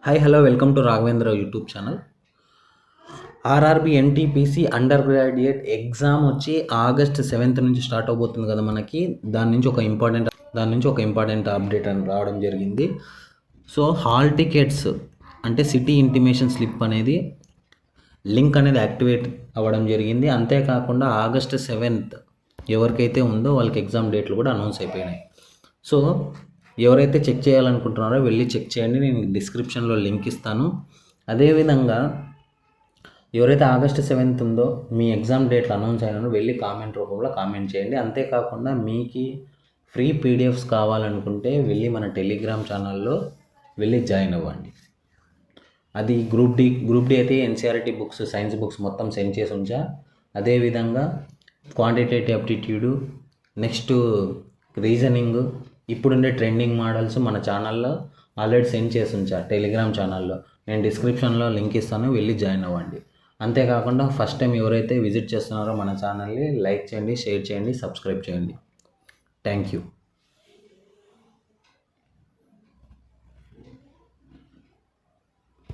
Hi hello welcome to Raghavendra YouTube channel. RRB NTPC under graduate exam వచ్చి August 7th నుంచి start అవబోతుంది కదా మనకి. దాని నుంచి ఒక ఇంపార్టెంట్ అప్డేట్ అని రావడం జరిగింది. సో హాల్ టికెట్స్ అంటే సిటీ ఇంటిమేషన్ స్లిప్ అనేది లింక్ అనేది యాక్టివేట్ అవ్వడం జరిగింది. అంతేకాకుండా ఆగస్ట్ 7th ఎవరికైతే ఉందో వాళ్ళకి ఎగ్జామ్ డేట్లు కూడా అనౌన్స్ అయిపోయినాయి. సో ఎవరైతే చెక్ చేయాలనుకుంటున్నారో వెళ్ళి చెక్ చేయండి, నేను డిస్క్రిప్షన్లో లింక్ ఇస్తాను. అదేవిధంగా ఎవరైతే ఆగస్ట్ 7th ఉందో మీ ఎగ్జామ్ డేట్లు అనౌన్స్ అయినారో వెళ్ళి కామెంట్ రూపంలో కామెంట్ చేయండి. అంతేకాకుండా మీకు ఫ్రీ పీడిఎఫ్స్ కావాలనుకుంటే వెళ్ళి మన టెలిగ్రామ్ ఛానల్లో వెళ్ళి జాయిన్ అవ్వండి. అది గ్రూప్ డి అయితే ఎన్సీఆర్టీ బుక్స్, సైన్స్ బుక్స్ మొత్తం సెండ్ చేసి ఉంచా. అదేవిధంగా క్వాంటిటేటివ్ అప్టిట్యూడ్, నెక్స్ట్ రీజనింగ్, ఇప్పుడుండే ట్రెండింగ్ మోడల్స్ మన ఛానల్లో ఆల్రెడీ సెండ్ చేసి ఉంచా టెలిగ్రామ్ ఛానల్లో. నేను డిస్క్రిప్షన్లో లింక్ ఇస్తాను, వెళ్ళి జాయిన్ అవ్వండి. అంతేకాకుండా ఫస్ట్ టైం ఎవరైతే విజిట్ చేస్తున్నారో మన ఛానల్ని లైక్ చేయండి, షేర్ చేయండి, సబ్స్క్రైబ్ చేయండి. Thank you.